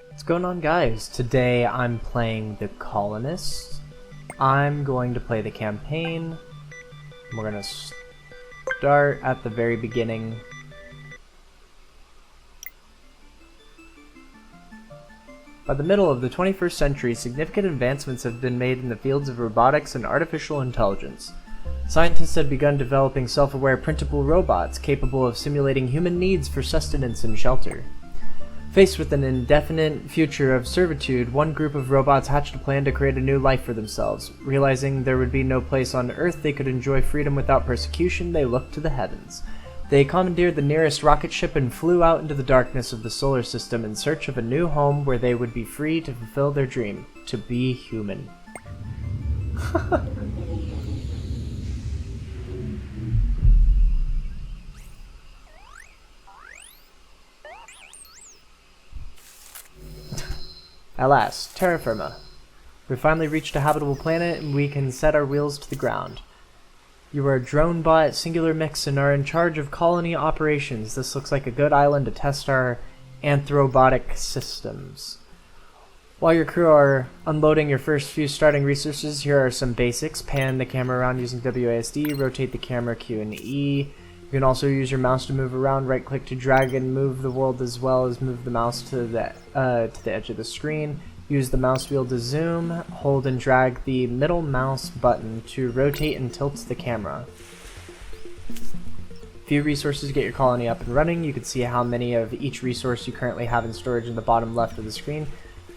What's going on, guys? Today I'm playing the Colonists. I'm going to play the campaign. We're going to start at the very beginning. By the middle of the 21st century, significant advancements have been made in the fields of robotics and artificial intelligence. Scientists had begun developing self-aware printable robots capable of simulating human needs for sustenance and shelter. Faced with an indefinite future of servitude, one group of robots hatched a plan to create a new life for themselves. Realizing there would be no place on Earth they could enjoy freedom without persecution, they looked to the heavens. They commandeered the nearest rocket ship and flew out into the darkness of the solar system in search of a new home where they would be free to fulfill their dream, to be human. At last, terra firma. We finally reached a habitable planet and we can set our wheels to the ground. You are a drone bot singular mix and are in charge of colony operations. This looks like a good island to test our anthrobotic systems. While your crew are unloading your first few starting resources, here are some basics. Pan the camera around using WASD, rotate the camera Q and E. You can also use your mouse to move around, right click to drag and move the world as well as move the mouse to the edge of the screen. Use the mouse wheel to zoom, hold and drag the middle mouse button to rotate and tilt the camera. Few resources to get your colony up and running. You can see how many of each resource you currently have in storage in the bottom left of the screen.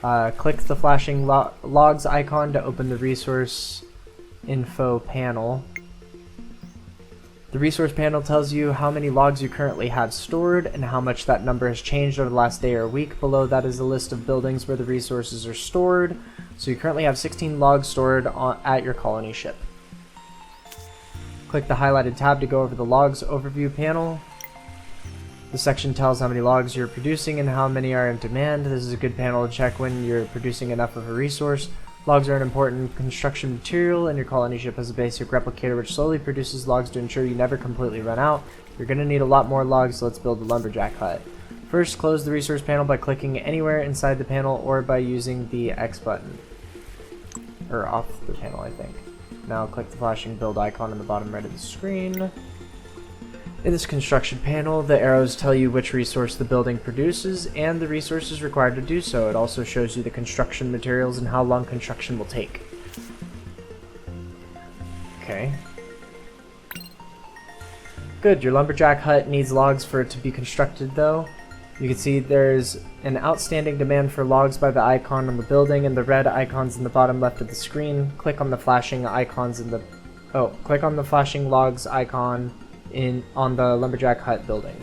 Click the flashing logs icon to open the resource info panel. The resource panel tells you how many logs you currently have stored and how much that number has changed over the last day or week. Below that is a list of buildings where the resources are stored. So you currently have 16 logs stored at your colony ship. Click the highlighted tab to go over the logs overview panel. The section tells how many logs you're producing and how many are in demand. This is a good panel to check when you're producing enough of a resource. Logs are an important construction material, and your colony ship has a basic replicator which slowly produces logs to ensure you never completely run out. You're going to need a lot more logs, so let's build a lumberjack hut. First, close the resource panel by clicking anywhere inside the panel or by using the X button. Or off the panel, I think. Now click the flashing build icon in the bottom right of the screen. In this construction panel, the arrows tell you which resource the building produces and the resources required to do so. It also shows you the construction materials and how long construction will take. Okay. Good, your lumberjack hut needs logs for it to be constructed though. You can see there's an outstanding demand for logs by the icon on the building and the red icons in the bottom left of the screen. Click on the flashing icons in the... click on the flashing logs icon on the lumberjack hut building.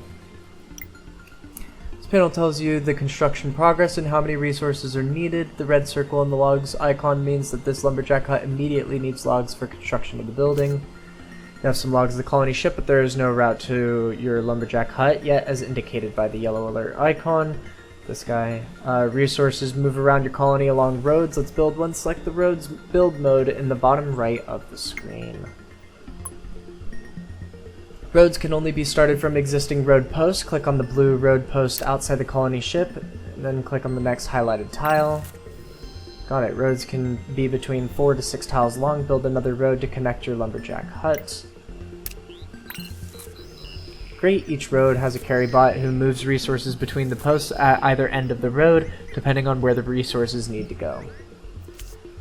This panel tells you the construction progress and how many resources are needed. The red circle in the logs icon means that this lumberjack hut immediately needs logs for construction of the building. You have some logs of the colony ship, but there is no route to your lumberjack hut yet, as indicated by the yellow alert icon. This guy. Resources move around your colony along roads. Let's build one. Select the roads build mode in the bottom right of the screen. Roads can only be started from existing road posts. Click on the blue road post outside the colony ship, and then click on the next highlighted tile. Got it. Roads can be between 4 to 6 tiles long. Build another road to connect your lumberjack hut. Great. Each road has a carry bot who moves resources between the posts at either end of the road, depending on where the resources need to go.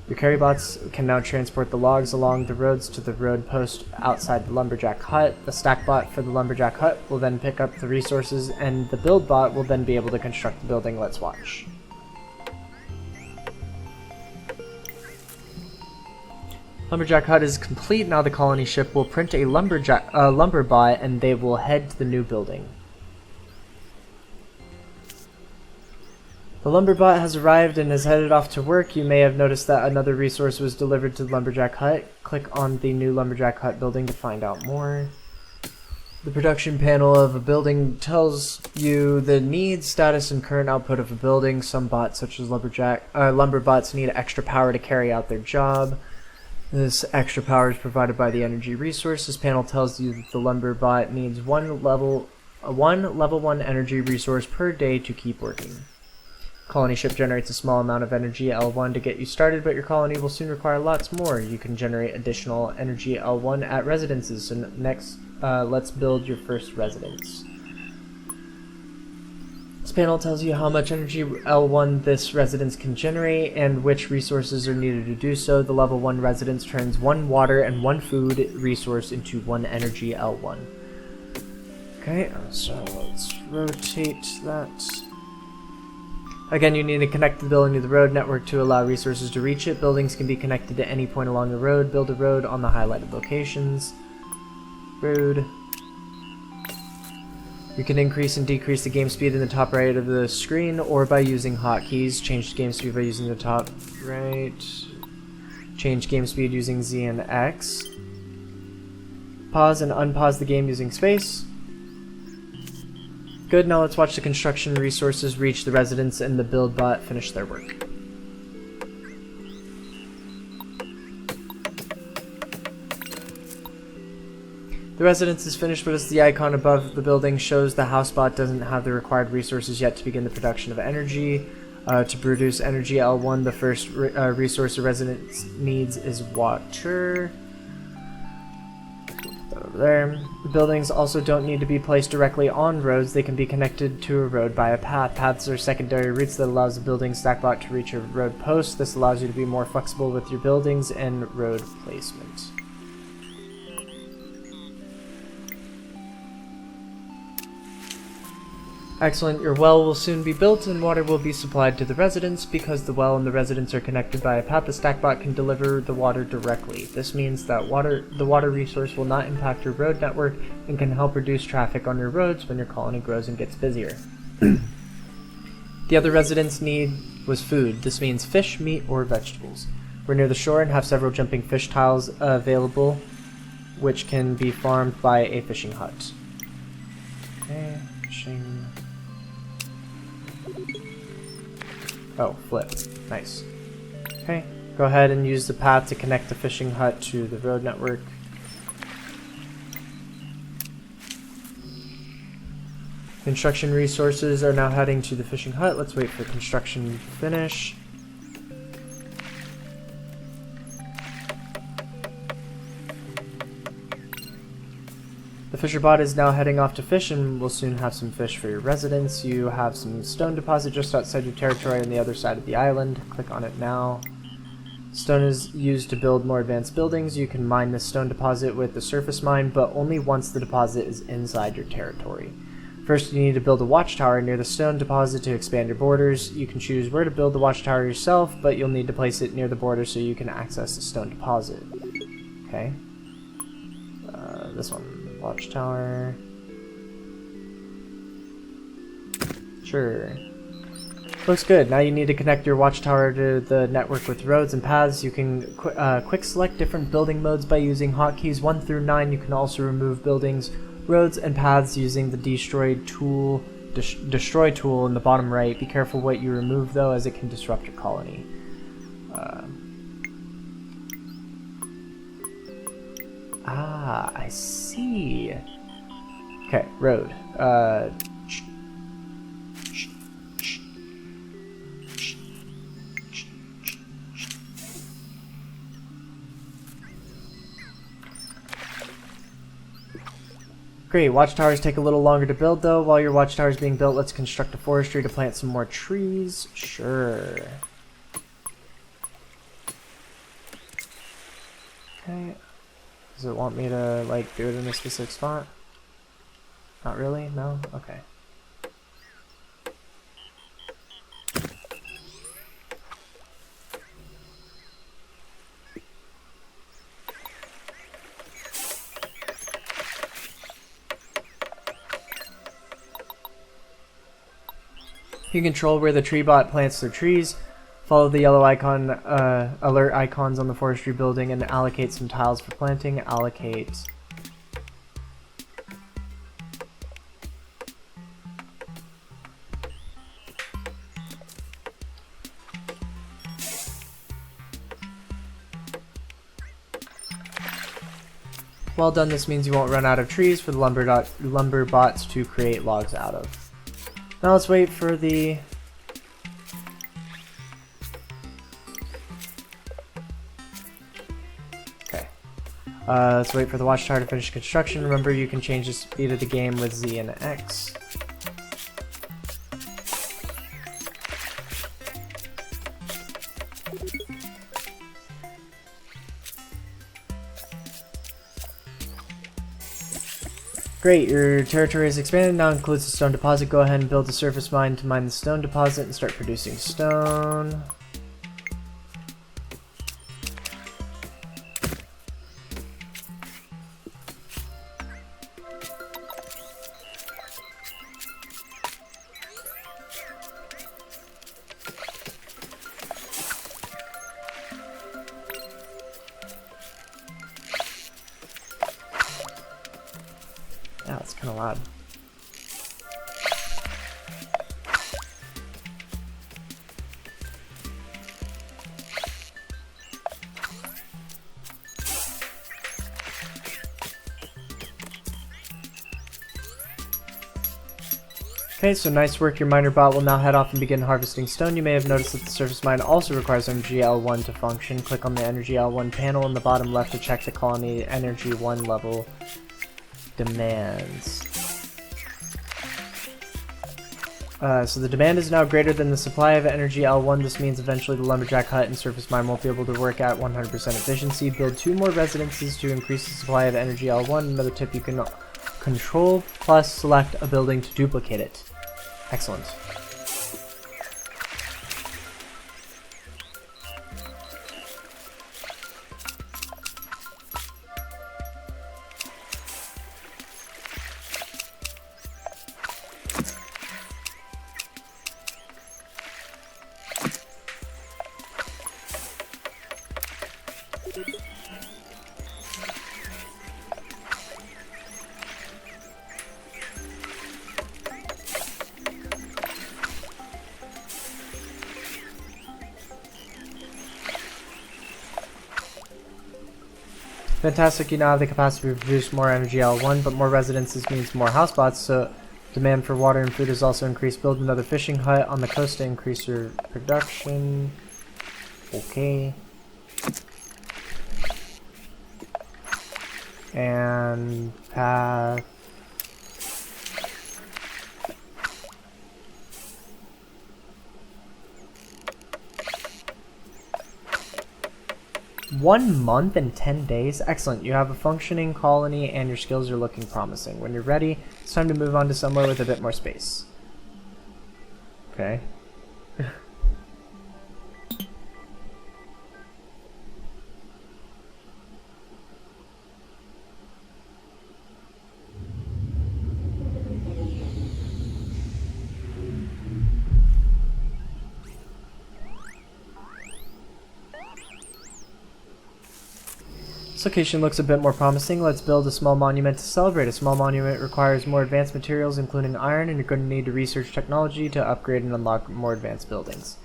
Your carry bots can now transport the logs along the roads to the road post outside the lumberjack hut. The stack bot for the lumberjack hut will then pick up the resources, and the build bot will then be able to construct the building. Let's watch. Lumberjack hut is complete. Now the colony ship will print a lumber bot, and they will head to the new building. The lumberbot has arrived and is headed off to work. You may have noticed that another resource was delivered to the lumberjack hut. Click on the new lumberjack hut building to find out more. The production panel of a building tells you the needs, status, and current output of a building. Some bots, such as lumberbots, need extra power to carry out their job. This extra power is provided by the energy resource. This panel tells you that the lumberbot needs one level 1 energy resource per day to keep working. Colony ship generates a small amount of energy L1 to get you started, but your colony will soon require lots more. You can generate additional energy L1 at residences. So next, let's build your first residence. This panel tells you how much energy L1 this residence can generate and which resources are needed to do so. The level 1 residence turns 1 water and 1 food resource into 1 energy L1. Okay, so let's rotate that. Again, you need to connect the building to the road network to allow resources to reach it. Buildings can be connected to any point along the road. Build a road on the highlighted locations. Road. You can increase and decrease the game speed in the top right of the screen or by using hotkeys. Change the game speed by using the top right. Change game speed using Z and X. Pause and unpause the game using space. Good, now let's watch the construction resources reach the residents and the build bot finish their work. The residence is finished, but as the icon above the building shows, the house bot doesn't have the required resources yet to begin the production of energy. To produce energy L1, the first resource a resident needs is water. Over there. The buildings also don't need to be placed directly on roads. They can be connected to a road by a path. Paths are secondary routes that allows the building stack bot to reach a road post. This allows you to be more flexible with your buildings and road placement. Excellent, your well will soon be built and water will be supplied to the residents. Because the well and the residents are connected by a path, the stackbot can deliver the water directly. This means that the water resource will not impact your road network and can help reduce traffic on your roads when your colony grows and gets busier. The other residents' need was food. This means fish, meat, or vegetables. We're near the shore and have several jumping fish tiles available, which can be farmed by a fishing hut. Okay, fishing... Oh, flip. Nice. Okay, go ahead and use the path to connect the fishing hut to the road network. Construction resources are now heading to the fishing hut. Let's wait for construction to finish. The fisher bot is now heading off to fish and will soon have some fish for your residents. You have some stone deposit just outside your territory on the other side of the island. Click on it now. Stone is used to build more advanced buildings. You can mine this stone deposit with the surface mine, but only once the deposit is inside your territory. First, you need to build a watchtower near the stone deposit to expand your borders. You can choose where to build the watchtower yourself, but you'll need to place it near the border so you can access the stone deposit. Okay. This one. Watchtower. Sure. Looks good. Now you need to connect your watchtower to the network with roads and paths. You can quick select different building modes by using hotkeys 1 through 9. You can also remove buildings, roads, and paths using the destroy tool in the bottom right. Be careful what you remove though, as it can disrupt your colony. I see. Okay, road. Great, watchtowers take a little longer to build though. While your watchtower is being built, let's construct a forestry to plant some more trees. Sure. Okay. Does it want me to, like, do it in a specific spot? Not really? No? Okay. You control where the tree bot plants their trees. Follow the yellow icon, alert icons on the forestry building and allocate some tiles for planting. Allocate. Well done, this means you won't run out of trees for the lumber bots to create logs out of. Now let's wait for the Let's wait for the watchtower to finish construction. Remember, you can change the speed of the game with Z and X. Great, your territory is expanded, now includes the stone deposit. Go ahead and build a surface mine to mine the stone deposit and start producing stone. Yeah, it's kind of loud. Okay, so nice work. Your miner bot will now head off and begin harvesting stone. You may have noticed that the surface mine also requires energy L1 to function. Click on the energy L1 panel in the bottom left to check the colony energy 1 level demands. So the demand is now greater than the supply of energy L1. This means eventually the lumberjack hut and surface mine won't be able to work at 100% efficiency. Build 2 more residences to increase the supply of energy L1. Another tip, you can control plus select a building to duplicate it. Excellent. Fantastic, you now have the capacity to produce more energy L1, but more residences means more housebots, so demand for water and food is also increased. Build another fishing hut on the coast to increase your production. Okay. And path. One month and 10 days? Excellent. You have a functioning colony and your skills are looking promising. When you're ready, it's time to move on to somewhere with a bit more space. Okay. This location looks a bit more promising. Let's build a small monument to celebrate. A small monument requires more advanced materials, including iron, and you're going to need to research technology to upgrade and unlock more advanced buildings.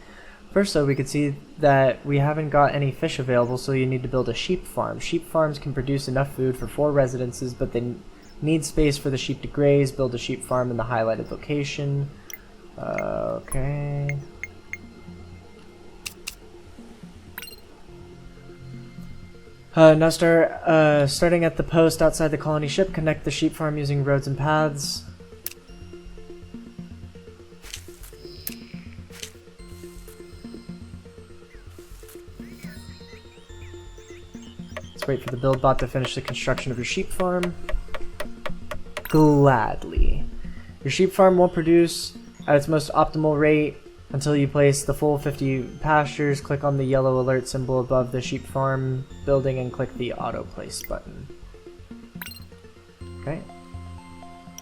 First, though, we could see that we haven't got any fish available, so you need to build a sheep farm. Sheep farms can produce enough food for 4 residences, but they need space for the sheep to graze. Build a sheep farm in the highlighted location. Okay. Now starting at the post outside the colony ship, connect the sheep farm using roads and paths. Let's wait for the build bot to finish the construction of your sheep farm. Gladly. Your sheep farm won't produce at its most optimal rate until you place the full 50 pastures. Click on the yellow alert symbol above the sheep farm building and click the auto place button. Okay.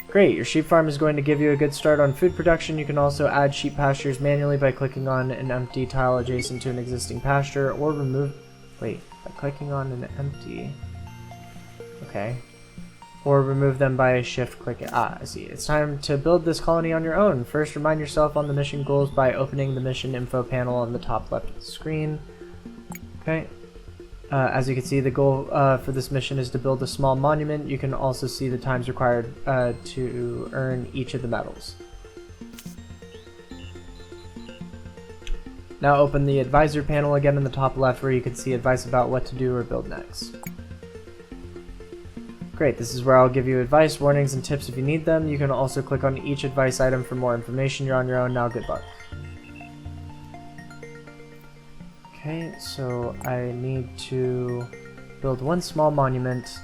Great, your sheep farm is going to give you a good start on food production. You can also add sheep pastures manually by clicking on an empty tile adjacent to an existing pasture, or by clicking on an empty. Okay. Or remove them by a shift click. I see. It's time to build this colony on your own. First, remind yourself on the mission goals by opening the mission info panel on the top left of the screen. Okay. As you can see, the goal for this mission is to build a small monument. You can also see the times required to earn each of the medals. Now open the advisor panel again in the top left, where you can see advice about what to do or build next. Great, this is where I'll give you advice, warnings, and tips if you need them. You can also click on each advice item for more information. You're on your own now. Good luck. Okay, so I need to build one small monument.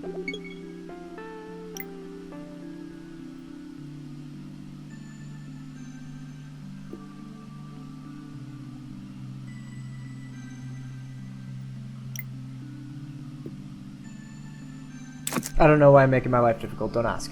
Okay. I don't know why I'm making my life difficult, don't ask.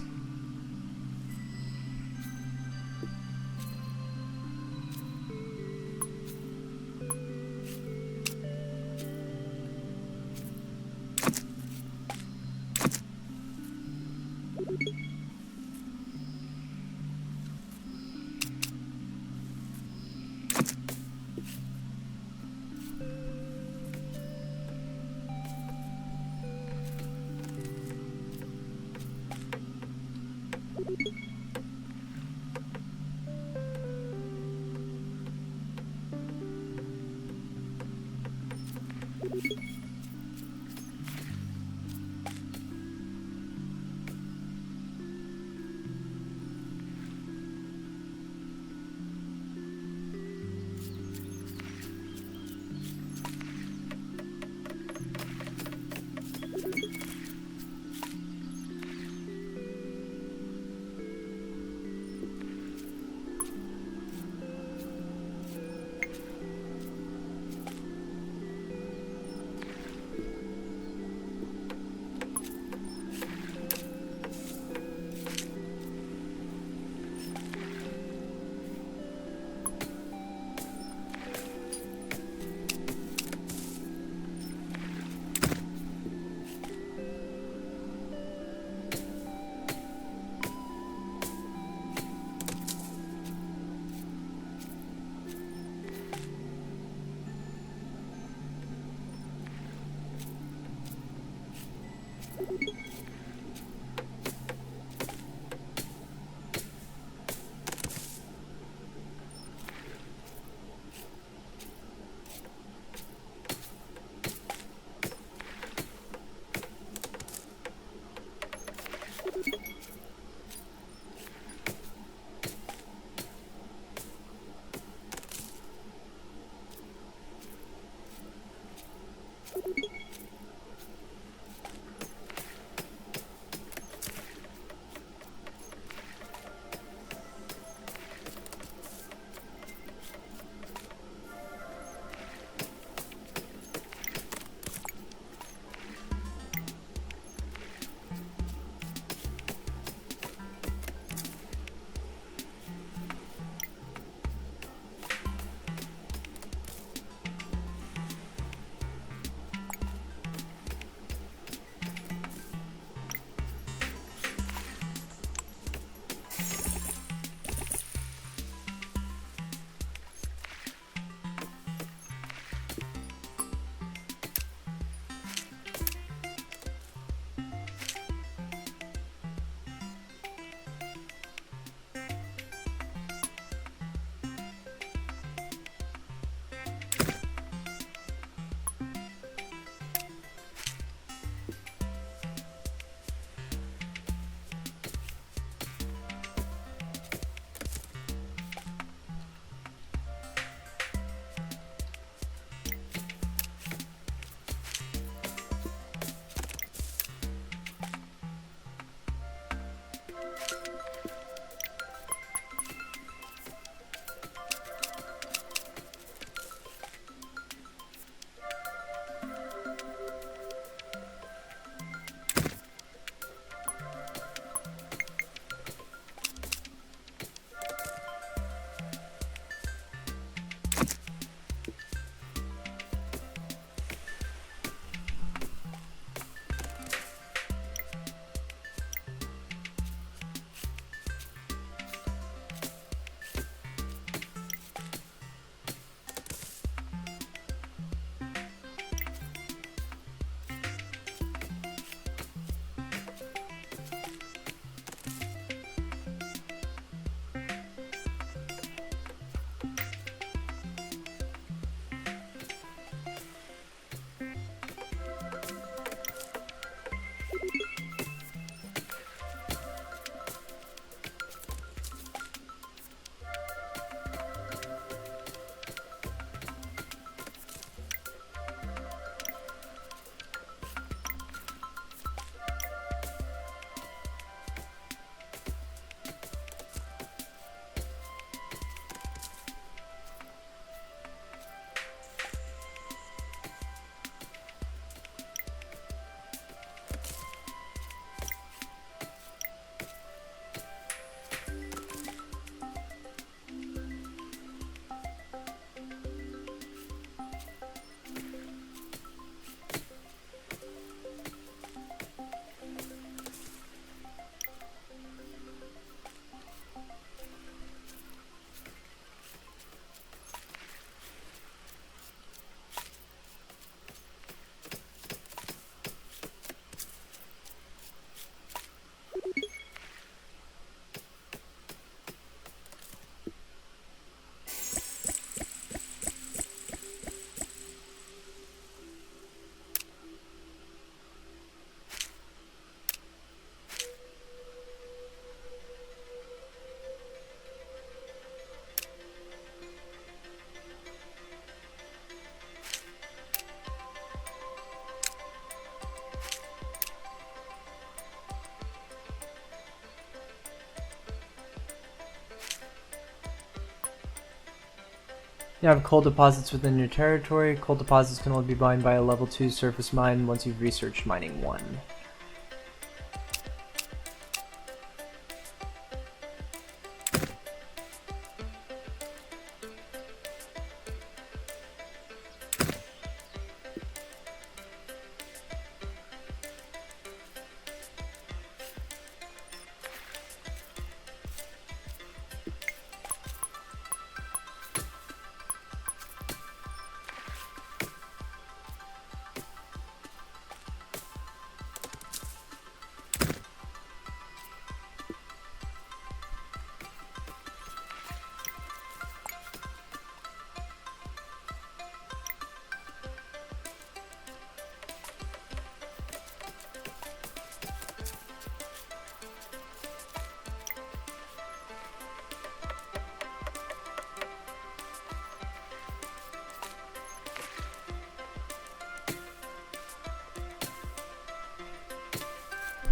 You have coal deposits within your territory. Coal deposits can only be mined by a level 2 surface mine once you've researched mining 1.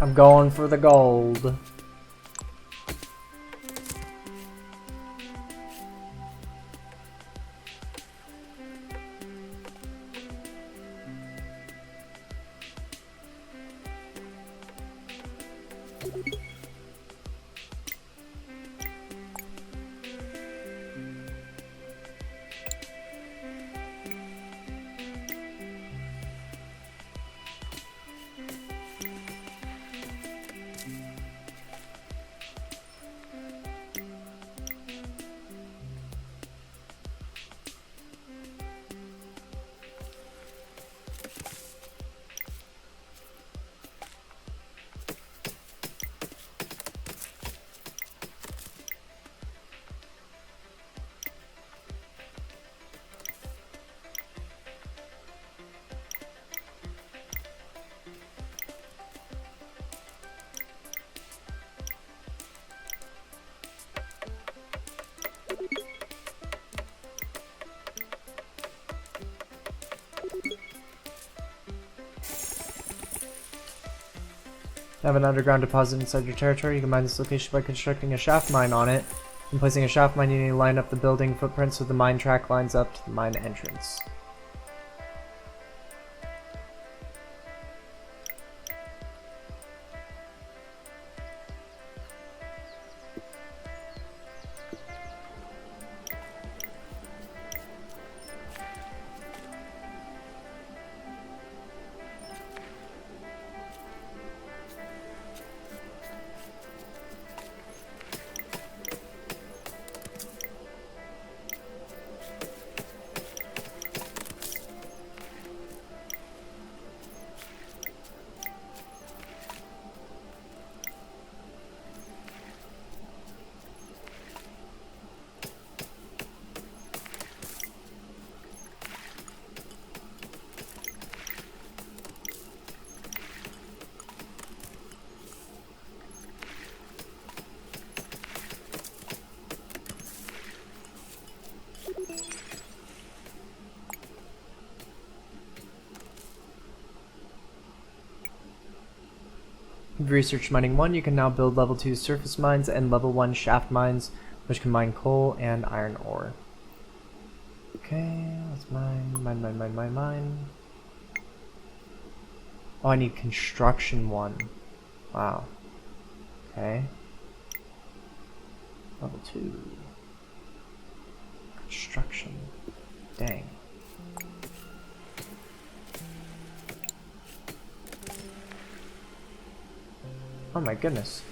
I'm going for the gold. Have an underground deposit inside your territory. You can mine this location by constructing a shaft mine on it. When placing a shaft mine, you need to line up the building footprint so the mine track lines up to the mine entrance. With Research Mining 1, you can now build level 2 surface mines and level 1 shaft mines, which can mine coal and iron ore. Okay, let's mine. Oh, I need construction 1. Wow. Okay. Level 2. Construction. Dang. Oh my goodness.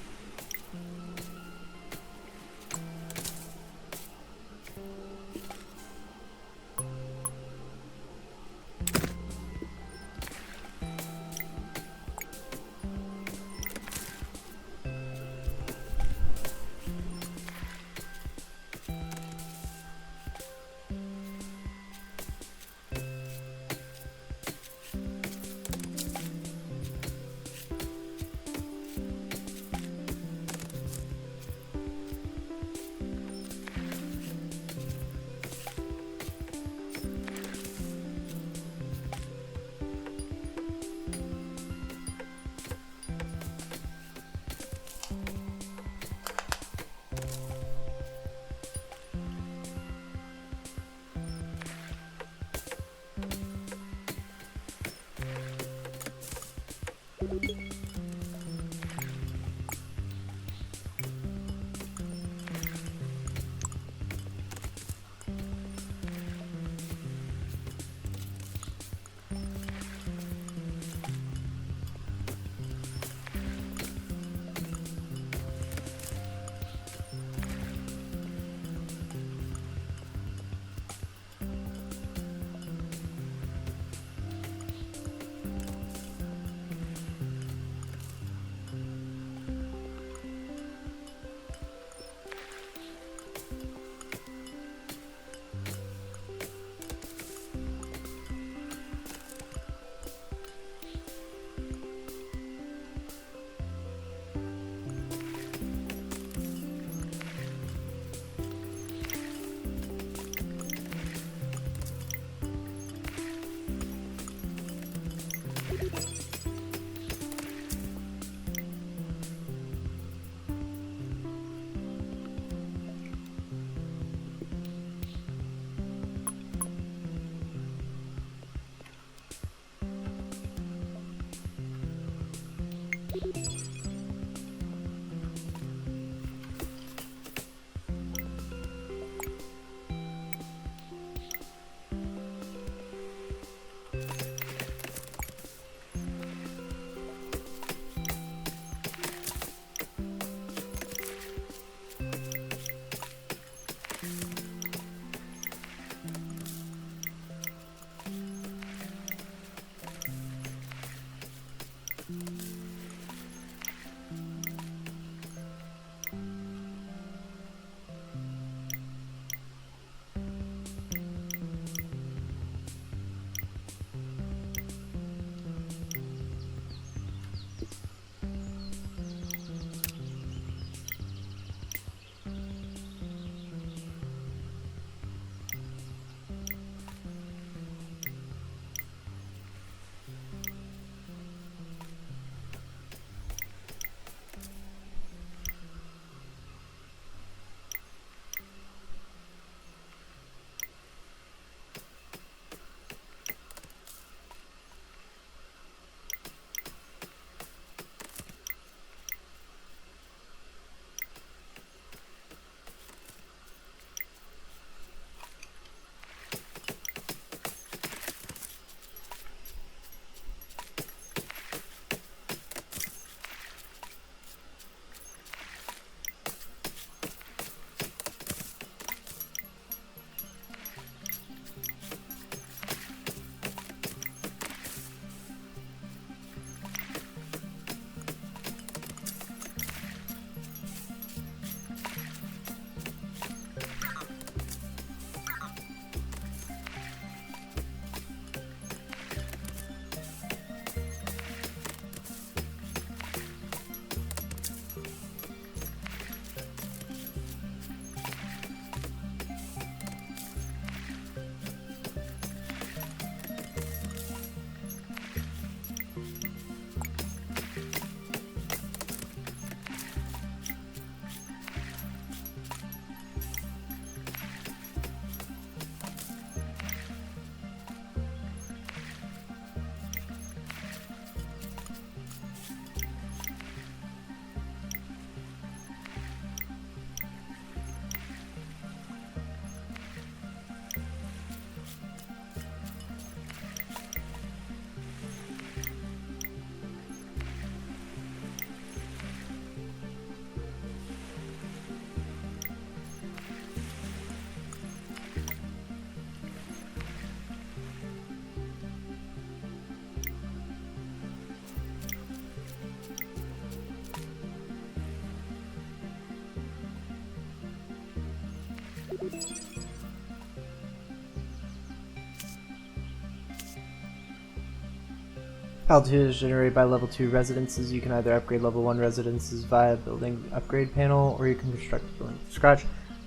Altitude is generated by level 2 residences. You can either upgrade level 1 residences via building upgrade panel, or you can construct a building from scratch.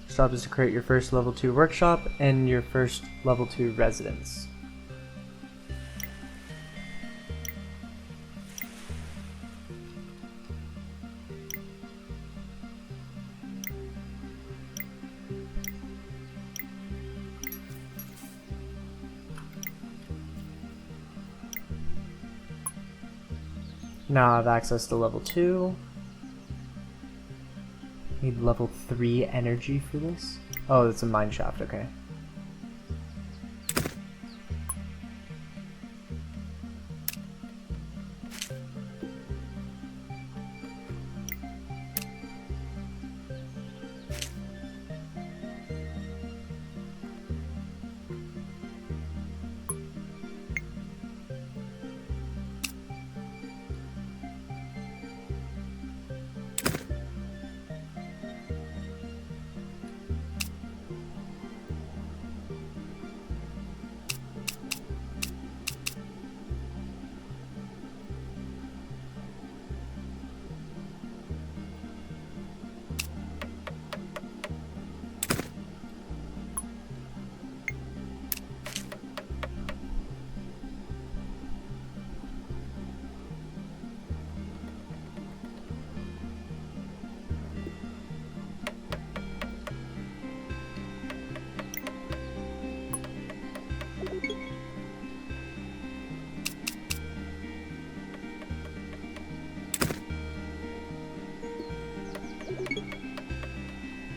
Your job is to create your first level 2 workshop and your first level 2 residence. Now I have access to level 2. Need level 3 energy for this? Oh, it's a mine shaft, okay.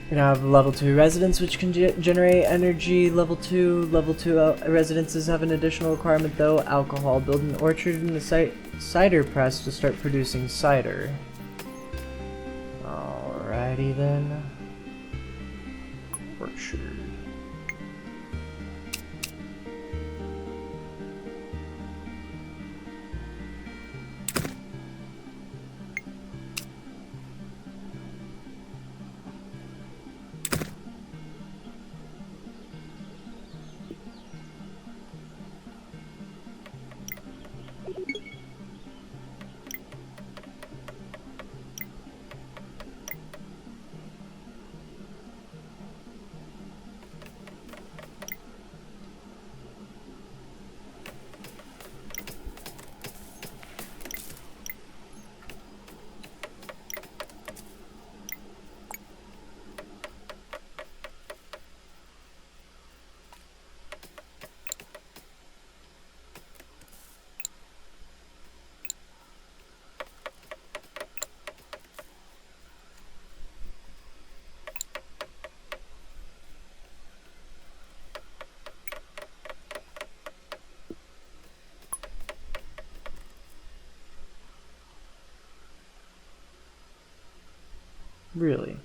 We now have level 2 residents, which can generate energy. Level 2 residences have an additional requirement though: alcohol. Build an orchard in the cider press to start producing cider. Alrighty then. Orchard. Really?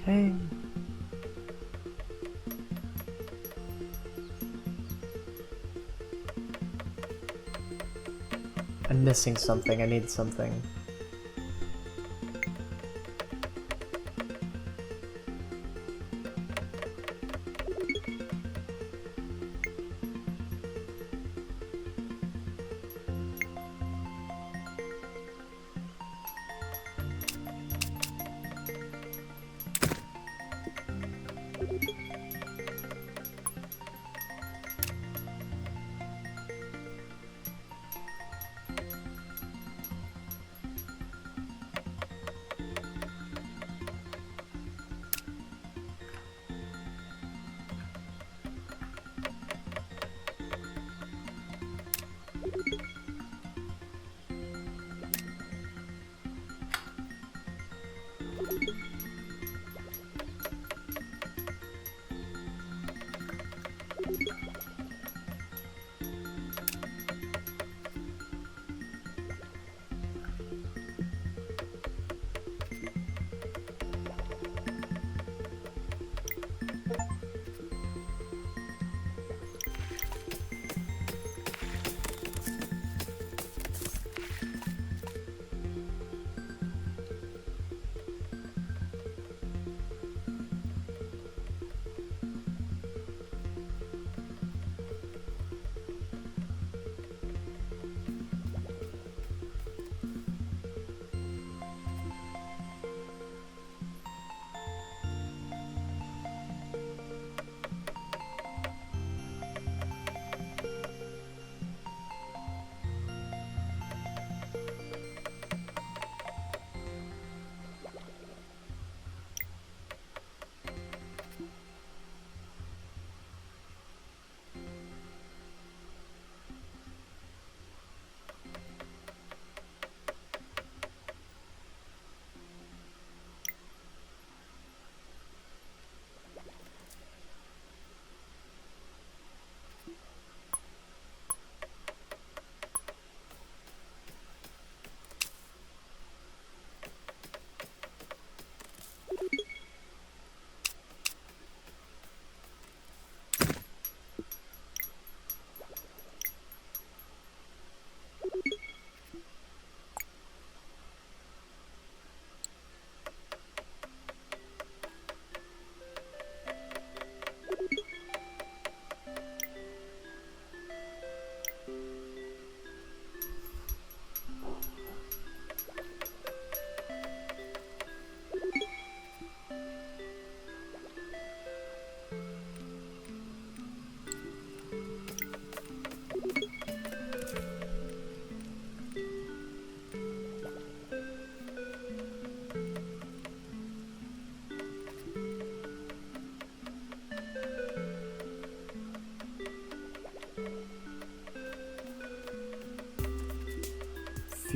Okay. I'm missing something. I need something.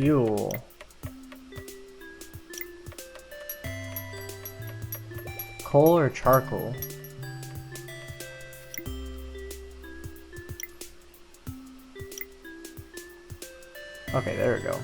fuel. Coal or charcoal? Okay, there we go.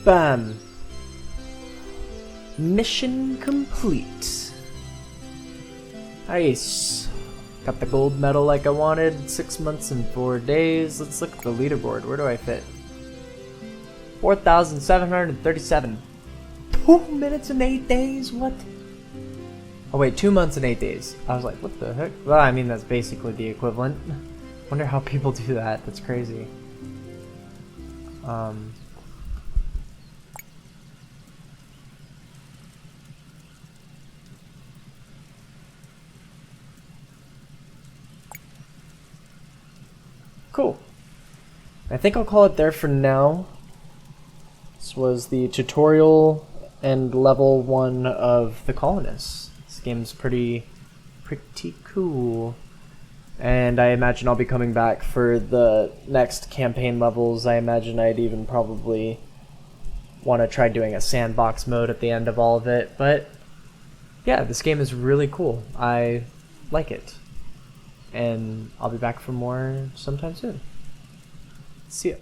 Bam! Mission complete. Nice. Got the gold medal like I wanted. 6 months and 4 days. Let's look at the leaderboard. Where do I fit? 4,737. 2 minutes and 8 days? What? Oh wait, 2 months and 8 days. I was like, what the heck? Well, I mean, that's basically the equivalent. Wonder how people do that. That's crazy. Cool. I think I'll call it there for now. This was the tutorial and level 1 of the Colonists. This game's pretty cool. And I imagine I'll be coming back for the next campaign levels. I imagine I'd even probably want to try doing a sandbox mode at the end of all of it. But yeah, this game is really cool. I like it. And I'll be back for more sometime soon. See ya.